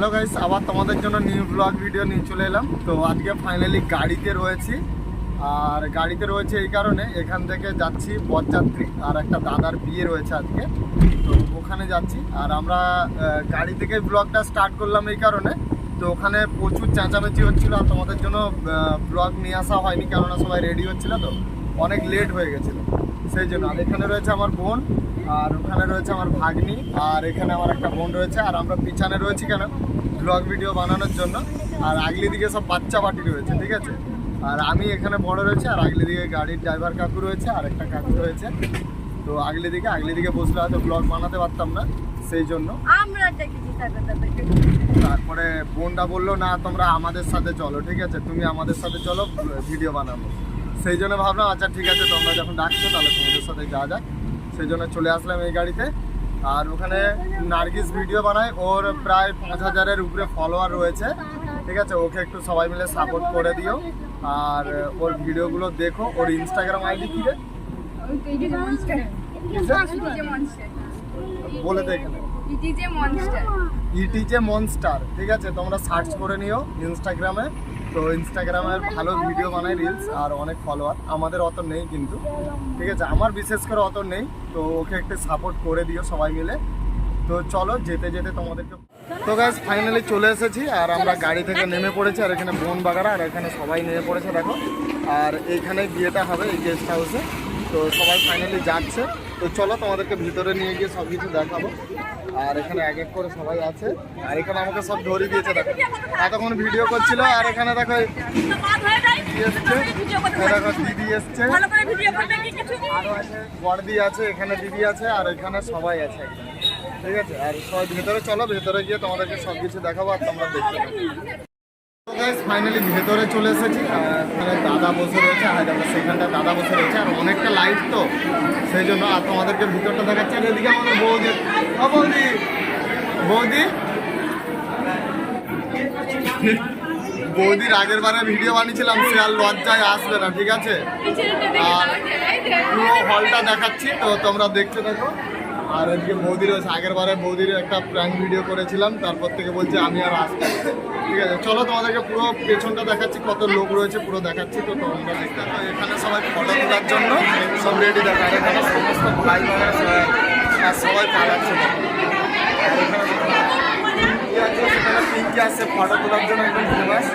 Hello guys, আবার তোমাদের জন্য নিউ ব্লগ ভিডিও নিয়ে চলে এলাম। তো আজকে ফাইনালি গাড়িতে রয়েছি, আর গাড়িতে রয়েছে এই কারণে এখান থেকে যাচ্ছি বরযাত্রী, আর একটা দাদার বিয়ে রয়েছে আজকে, তো ওখানে যাচ্ছি। আর আমরা গাড়ি থেকে ব্লগটা স্টার্ট করলাম এই কারণে, তো ওখানে প্রচুর চেঁচামেচি হচ্ছিলো আর তোমাদের জন্য ব্লগ নিয়ে আসা হয়নি, কেননা সবাই রেডি হচ্ছিলো, তো অনেক লেট হয়ে গেছিলো সেই জন্য। আর এখানে রয়েছে আমার বোন, আর ওখানে রয়েছে আমার ভাগ্নি, আর এখানে আমার একটা বোন রয়েছে। আর আমরা পিছনে রয়েছি কেন, ব্লগ ভিডিও বানানোর জন্য। আর আগলি দিকে সব বাচ্চা পার্টি রয়েছে, ঠিক আছে। আর আমি এখানে বড় রয়েছে, আর আগলি দিকে গাড়ির ড্রাইভার কাকু রয়েছে, আর একটা কাকু রয়েছে। তো আগলি দিকে বসলে হয়তো ব্লগ বানাতে পারতাম না, সেই জন্য। তারপরে বোনটা বললো না, তোমরা আমাদের সাথে চলো, ঠিক আছে, তুমি আমাদের সাথে চলো, ভিডিও বানাবো। সেই জন্য ভাবলাম আচ্ছা ঠিক আছে, তোমরা যখন ডাকছো তাহলে তোমাদের সাথে যাওয়া যাক। সেই জন্য চলে আসলাম এই গাড়িতে। আর ওখানে নার্গিস ভিডিও বানায়, ওর প্রায় 5000-এর উপরে ফলোয়ার রয়েছে, ঠিক আছে। ওকে একটু সবাই মিলে সাপোর্ট করে দিও, আর ওর ভিডিওগুলো দেখো। ওর ইনস্টাগ্রাম আইডি কি রে বলে দে এখানে, ইটিজে মনস্টার, ঠিক আছে। তোমরা সার্চ করে নিও ইনস্টাগ্রামে। তো ইনস্টাগ্রামের ভালো ভিডিও বানায়, রিলস, আর অনেক ফলোয়ার। আমাদের অত নেই কিন্তু, ঠিক আছে, আমার বিশেষ করে অত নেই। তো ওকে একটু সাপোর্ট করে দিও সবাই মিলে। তো চলো যেতে যেতে তোমাদেরকে। তো গাইস ফাইনালি চলে এসেছি, আর আমরা গাড়ি থেকে নেমে পড়েছি। আর এখানে বোন বাগারা, আর এখানে সবাই নেমে পড়েছে দেখো। আর এইখানে বিয়েটা হবে এই গেস্ট হাউসে। তো সবাই ফাইনালি যাচ্ছে। তো চলো তোমাদেরকে ভিতরে নিয়ে গিয়ে সব কিছু দেখাবো। আর এখানে এক এক করে সবাই আছে, আর এখানে আমাকে সব ধরিয়ে দিয়েছে দেখো, এতক্ষণ ভিডিও করছিল। আর এখানে দেখো দিদি এসছে, আরো আছে বড়দি আছে, এখানে দিদি আছে, আর এখানে সবাই আছে, ঠিক আছে। আর সবাই ভেতরে চলো, ভেতরে গিয়ে তোমাদেরকে সব কিছু দেখাবো, আর তোমরা দেখতে পাবে। ফাইনালি ভেতরে চলে এসেছি, আর দাদা বসে রয়েছে, আর সেখানটা দাদা বসে রয়েছে, আর অনেকটা লাইট তো সেই জন্য। আর তোমাদেরকে ভিতরটা দেখাচ্ছি। আর এদিকে আমাদের বৌদি, বৌদি বৌদি বৌদির আগের বারে ভিডিও বানিয়েছিলাম, সে আর লজ্জায় আসবে না, ঠিক আছে। আর পুরো হলটা দেখাচ্ছি, তো তোমরা দেখতে থাকো। আর এদিকে বৌদি রয়েছে, আগের বারে বৌদির একটা প্র্যাঙ্ক ভিডিও করেছিলাম, তারপর থেকে বলছে আমি আর আসবো, ঠিক আছে। চলো তোমাদেরকে পুরো পেছনটা দেখাচ্ছি, কত লোক রয়েছে পুরো দেখাচ্ছি। তো তোমরা দেখতে থাকো। এখানে সবাই ফটো তোলার জন্য সব রেডি দেখো। আর এখানে সমস্ত ভাই সবাই পালাচ্ছে। আর এখানে সেখানে পিঙ্কি আসছে ফটো তোলার জন্য, একদম ফেমাস।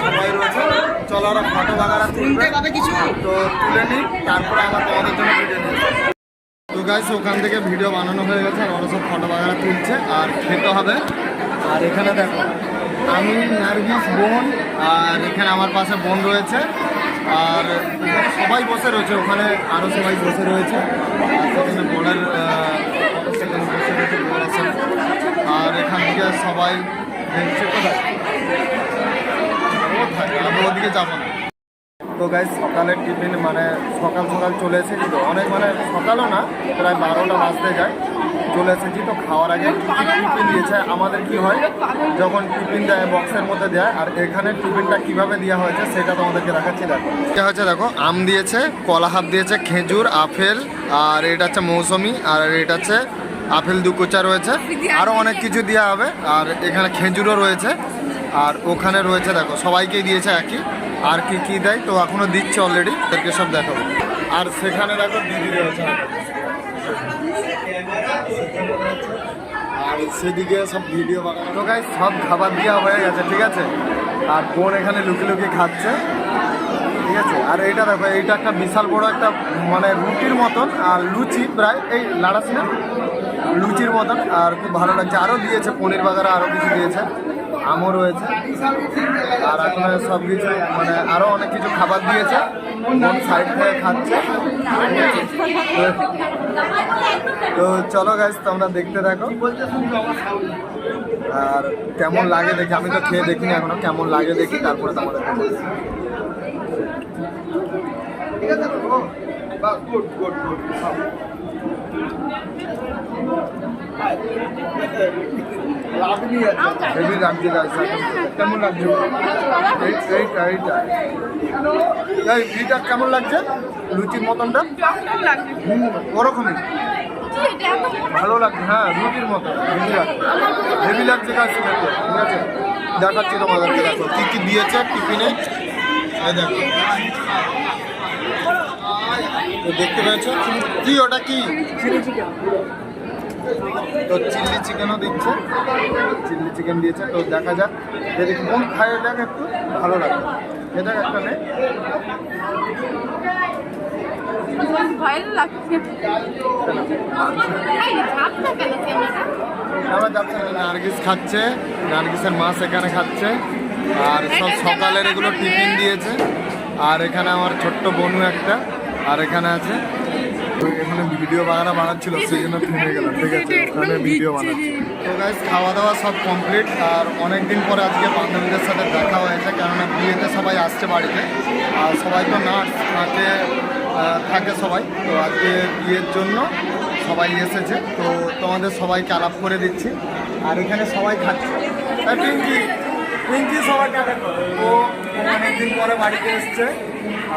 সবাই রয়েছে, চলো ওরা ফটো বাগারা তুলবে, তো তুলে নিই, তারপরে আমরা তোমাদের জন্য ভিডিও নিই। তো গাইস ওখান থেকে ভিডিও বানানো হয়ে গেছে, আর ওরা সব ফটো বাগারা তুলছে, আর খেতে হবে। আর এখানে দেখো আমি, নার্গিস, বোন, আর এখানে আমার পাশে বোন রয়েছে, আর এখানে সবাই বসে রয়েছে, ওখানে আরও সবাই বসে রয়েছে। আর সেখানে বোনের সেখানে বসে রয়েছে বোনের সাথে। আর এখান থেকে সবাই দেখছে কোথায়, আমি ওদিকে যাবো না। তো গাইস সকালের টিফিন মানে সকাল চলে এসেছি, তো অনেক মানে সকালও না, প্রায় 12টা বাজতে যায় চলে এসেছি। তো খাওয়ার আগে টিফিন দিয়েছে আমাদের। কি হয় যখন টিফিন দেয় বক্সের মধ্যে দেয়, আর এখানে টিফিনটা কিভাবে দেওয়া হয়েছে সেটা তোমাদেরকে দেখাচ্ছি। দেখো এটা হচ্ছে, দেখো আম দিয়েছে, কলা হাফ দিয়েছে, খেজুর, আপেল, আর এটা হচ্ছে মৌসুমি, আর এটা হচ্ছে আপেল 2 কোচা রয়েছে, আরও অনেক কিছু দেওয়া হবে। আর এখানে খেজুরও রয়েছে, আর ওখানে রয়েছে দেখো সবাইকেই দিয়েছে একই। আর কি কি দেয় তো এখনও দিচ্ছে অলরেডি, তাদেরকে সব দেখাবো। আর সেখানে দেখো দিদি রয়েছে, আর সেদিকে সব ভিডিও বানানো। তো গাইস সব খাবার দেওয়া হয়ে গেছে, ঠিক আছে। আর বোন এখানে লুকিয়ে খাচ্ছে, ঠিক আছে। আর এইটা দেখো, এইটা একটা বিশাল বড় একটা মানে রুটির মতন, আর লুচি প্রায় এই লাড়াছি না লুচির মতন, আর খুব ভালো লাগছে। আরও দিয়েছে পনির বাগারা, আরও কিছু দিয়েছে, আমও রয়েছে। আর এখন সব কিছু মানে আরও অনেক কিছু খাবার দিয়েছে, বোন সাইড থেকে খাচ্ছে। তো চলো গাইস তোমরা দেখতে থাকো, আর কেমন লাগে দেখি। আমি তো খেয়ে দেখিনি এখনো, কেমন লাগে দেখি, তারপরে তোমাদের ঠিক আছে। হেভি লাগছে গাইস, কেমন লাগছে এইটা কেমন লাগছে লুচির মতনটা? ওরকমই ভালো লাগছে, হ্যাঁ রুটির মতো হেভি লাগছে কাজ খেতে, ঠিক আছে। দেখাচ্ছি তোমাদেরকে, দেখো কী কী দিয়েছে টিফিনে, এই দেখো। তো দেখতে পেয়েছো কি, ওটা কি চিলি চিকেন, তো চিলি চিকেনও দিচ্ছে, চিলি চিকেন দিয়েছে। তো দেখা যাক, যদি কোন খাইয়ে দেখ একটু ভালো লাগে, এটা একটা নেই আমার যাচ্ছে। নার্গিস খাচ্ছে, নার্গিসের মা সেখানে খাচ্ছে, আর সব সকালের এগুলো টিফিন দিয়েছে। আর এখানে আমার ছোট্ট বোনু একটা, আর এখানে আছে। তো এখানে ভিডিও বানাচ্ছিল, সেই জন্য থেমে গেলাম, ঠিক আছে, ওখানে ভিডিও বানাচ্ছি। তো গাইস খাওয়া দাওয়া সব কমপ্লিট, আর অনেক দিন পরে আজকে বান্ধবীদের সাথে দেখা হয়েছে, কেননা বিয়েতে সবাই আসছে বাড়িতে, আর সবাই তো নার্স থাকে সবাই। তো আজকে বিয়ের জন্য সবাই এসেছে, তো তোমাদের সবাইকে আলাপ করে দিচ্ছি। আর এখানে সবাই খাচ্ছে, পিঙ্কি পিঙ্কি সবাইকে আলাপ করে, ও অনেকদিন পরে বাড়িতে এসছে,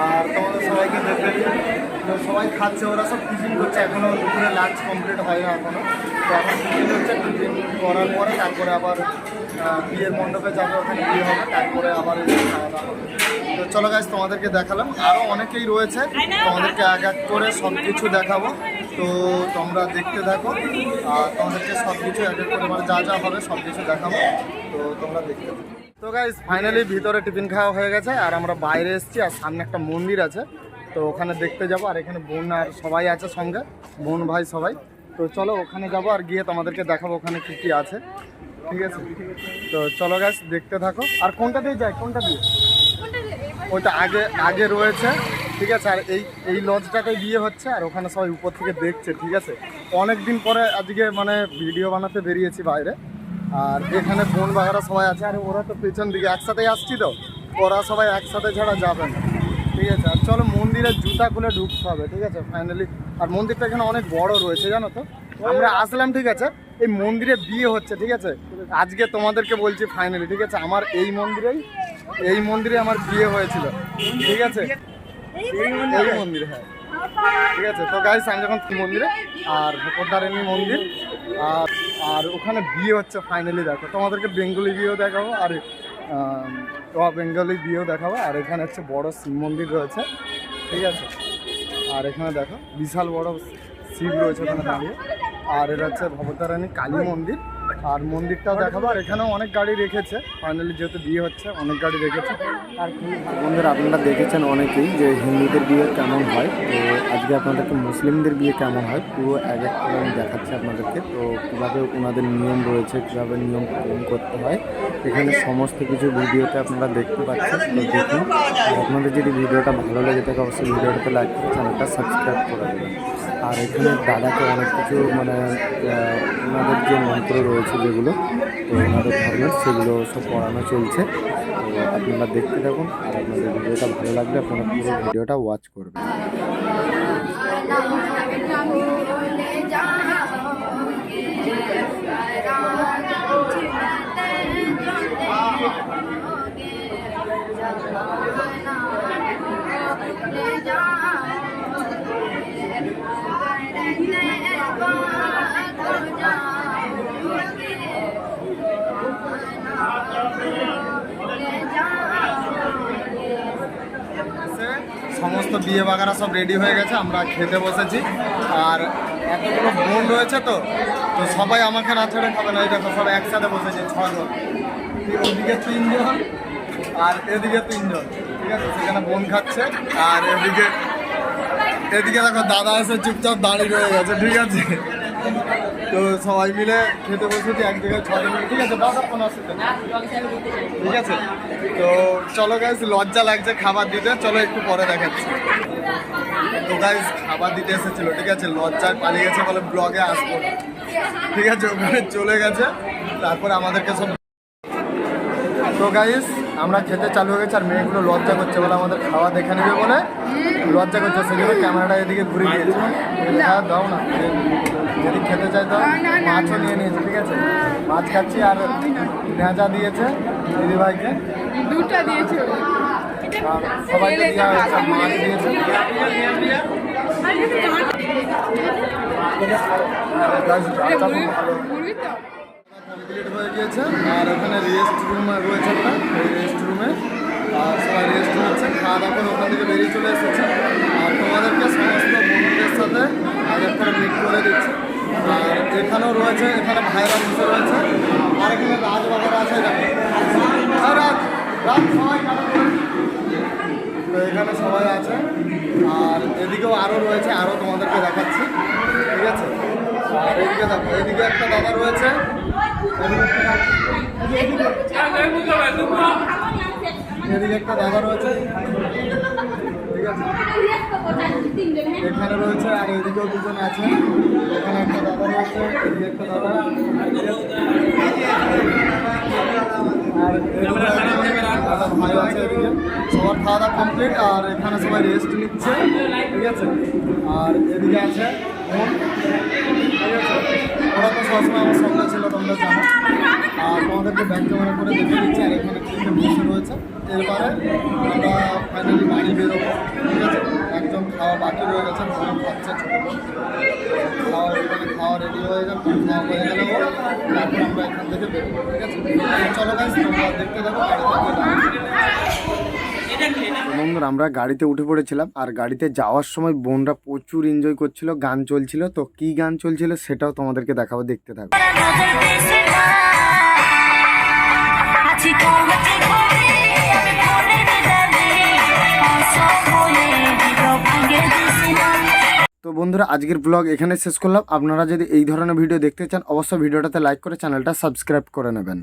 আর তোমাদের সবাইকে দেখতে তো সবাই খাচ্ছে, ওরা সব টিফিন করছে, এখনও দুপুরে লাঞ্চ কমপ্লিট হয় না এখনও। তো এখন টিফিন হচ্ছে, টিফিন করার পরে তারপরে আবার বিয়ের মণ্ডপে যাবে, ওখানে বিয়ে হবে, তারপরে আবার খাওয়া দাওয়া হবে। তো চলো গাইস, তোমাদেরকে দেখালাম, আরও অনেকেই রয়েছে, তোমাদেরকে এক এক করে সব কিছু দেখাবো। তো তোমরা দেখতে থাকো, আর তোমাদেরকে সব কিছু এক এক করে মানে যা যা হবে সব কিছু দেখাবো, তো তোমরা দেখতে থাকো। তো গাইস ফাইনালি ভিতরে টিফিন খাওয়া হয়ে গেছে, আর আমরা বাইরে এসেছি, আর সামনে একটা মন্দির আছে, তো ওখানে দেখতে যাবো। আর এখানে বোন আর সবাই আছে সঙ্গে, বোন ভাই সবাই। তো চলো ওখানে যাবো, আর গিয়ে তোমাদেরকে দেখাবো ওখানে কী কী আছে, ঠিক আছে। তো চলো গাইস দেখতে থাকো। আর কোনটা দিয়ে যায়, কোনটা দিয়ে, ওইটা আগে আগে রয়েছে, ঠিক আছে। আর এই লজটাতে বিয়ে হচ্ছে, আর ওখানে সবাই উপর থেকে দেখছে, ঠিক আছে। অনেক দিন পরে আজকে মানে ভিডিও বানাতে বেরিয়েছি বাইরে, আর এখানে বোন বাগারা সবাই আছে, আর ওরা তো পেছন দিকে একসাথেই আসছি, তো ওরা সবাই একসাথে ছাড়া যাবে না, ঠিক আছে। আর চলো মন্দিরের জুতা খুলে ঢুকতে হবে, ঠিক আছে ফাইনালি। আর মন্দিরটা এখানে অনেক বড় রয়েছে, জানো তো। আমরা আসলাম, ঠিক আছে, এই মন্দিরে বিয়ে হচ্ছে, ঠিক আছে। আজকে তোমাদেরকে বলছি ফাইনালি, ঠিক আছে, আমার এই মন্দিরে আমার বিয়ে হয়েছিল, ঠিক আছে, এই মন্দিরে, হ্যাঁ ঠিক আছে। তো গাইস আমি যখন মন্দিরে, আর ভোকরদারিণী মন্দির, আর ওখানে বিয়ে হচ্ছে ফাইনালি। দেখো তোমাদেরকে বেঙ্গলি বিয়েও দেখাবো, আর বেঙ্গলি বিয়েও দেখাবো। আর এখানে হচ্ছে বড় শিব মন্দির রয়েছে, ঠিক আছে। আর এখানে দেখো বিশাল বড় শিব রয়েছে ওখানে দাঁড়িয়ে। আর এটা হচ্ছে ভবতারিণী কালী মন্দির, আর মন্দিরটাও দেখাবো। আর এখানেও অনেক গাড়ি রেখেছে, ফাইনালি যেহেতু বিয়ে হচ্ছে অনেক গাড়ি রেখেছে। আর বন্ধুরা আপনারা দেখেছেন অনেকেই যে হিন্দুদের বিয়ে কেমন হয়, তো আজকে আপনাদেরকে মুসলিমদের বিয়ে কেমন হয় পুরো এক এক করে আমি দেখাচ্ছি আপনাদেরকে। তো কীভাবে ওনাদের নিয়ম রয়েছে, কীভাবে নিয়ম পালন করতে হয়, এখানে সমস্ত কিছু ভিডিওতে আপনারা দেখতে পাচ্ছেন। তো দেখুন, আর আপনাদের যদি ভিডিওটা ভালো লেগে থাকে অবশ্যই ভিডিওটাতে লাইক করে চ্যানেলটা সাবস্ক্রাইব করে দেবেন। আর এখানে দাদাকে অনেক কিছু মানে ওনাদের যে মন্ত্র রয়েছে যেগুলো, তো ওনাদের ধর্মের সেগুলো সব পড়ানো চলছে। তো আপনারা দেখতে থাকুন, আর আপনাদের ভিডিওটা ভালো লাগলে আপনারা পুরো ভিডিওটা ওয়াচ করবেন। সমস্ত বিয়ে বাগারা সব রেডি হয়ে গেছে, আমরা খেতে বসেছি। আর এতগুলো বোন রয়েছে, তো সবাই আমাকে না ছেড়ে খাবে না। এই দেখো সব একসাথে বসেছে, 6 জন, ওদিকে 3 জন আর এদিকে 3 জন, ঠিক আছে। সেখানে বোন খাচ্ছে, আর এদিকে দেখো দাদা এসে চুপচাপ দাঁড়িয়ে রয়ে গেছে, ঠিক আছে। তো সবাই মিলে খেতে বসেছি এক জায়গায় 6 জন, ঠিক আছে। দাদা ফোন আসছে, ঠিক আছে। তো চলো গাইস, লজ্জা লাগছে খাবার দিতে, চলো একটু পরে দেখাচ্ছি। তো গাইস খাবার দিতে এসেছিল, ঠিক আছে, লজ্জায় পালিয়ে গেছে বলে ব্লগে আসবো না, ঠিক আছে। ওখানে চলে গেছে, তারপরে আমাদেরকে সব। তো গাইস আমরা খেতে চালু হয়ে গেছে, আর মেয়েগুলো লজ্জা করছে বলে আমাদের খাওয়া দেখে নেবে বলে লজ্জা করছে, সেজন্য ক্যামেরাটা এদিকে ঘুরে দিয়েছে। দাও না, যদি খেতে চাই তো মাছও নিয়ে নিয়েছে, ঠিক আছে। মাছ খাচ্ছি, আর নেঁজা দিয়েছে দিদিভাইকে, 2টা দিয়েছে, আর সবাইকে দেওয়া হয়েছে, মাছ দিয়েছে। কমপ্লিট হয়ে গিয়েছে আর এখানে রেস্ট রুম রয়েছে একটা, ওই রেস্ট রুমে আর সবাই রেস্ট নিচ্ছে, খাওয়া দাওয়া করে ওখান থেকে বেরিয়ে চলে এসেছে। আর তোমাদেরকে সমস্ত বন্ধুদের সাথে আগের করে মিট করে দিচ্ছি। আর এখানেও রয়েছে, এখানে ভাইরা বসে রয়েছে আর এখানে রাজ বাজার আছে, রাজ রাজ সবাই তো এখানে সবাই আছে। আর এদিকেও আরও রয়েছে, আরও তোমাদেরকে দেখাচ্ছি, ঠিক আছে। আর এদিকে দেখো, এদিকে একটা দাদা রয়েছে, এদিকে একটা দাদা রয়েছে, ঠিক আছে। এখানে রয়েছে আর এদিকেও দুজন আছে, এখানে একটা দাদা রয়েছে, এদিকে একটা দাদা, আর দাদা ভাই আছে এদিকে। সবার খাওয়া দাওয়া কমপ্লিট আর এখানে সবাই রেস্ট নিচ্ছে, ঠিক আছে। আর এদিকে আছে বোন, ঠিক আছে। ওরা তো সবসময় আমার সঙ্গে ছিল, তোমরা জানো। আর তোমাদেরকে ব্যাক ক্যামেরা করে দেখে দিচ্ছি। আর এখানে তিনটে বসে রয়েছে। এরপরে আমরা ফাইনালি বাড়ি বেরোবো, ঠিক আছে। একজন খাওয়া বাকি রয়ে গেছে, বোন খাচ্ছে, ছোটো বোন। খাওয়া এখানে খাওয়া রেডি হয়ে গেল, খাওয়া হয়ে গেলে তারপর আমরা এখান থেকে বেরোবো, ঠিক আছে। চলো গাইস, তোমরা দেখতে দেখো বন্ধুরা। আমরা গাড়িতে উঠে পড়েছিলাম আর গাড়িতে যাওয়ার সময় বোনরা প্রচুর এনজয় করছিল, গান চলছিল। তো কি গান চলছিল সেটাও তোমাদেরকে দেখাবো, দেখতে থাকো। তো বন্ধুরা, আজকের ব্লগ এখানে শেষ করলাম। আপনারা যদি এই ধরনের ভিডিও দেখতে চান অবশ্যই ভিডিওটাতে লাইক করে চ্যানেলটা সাবস্ক্রাইব করে নেবেন।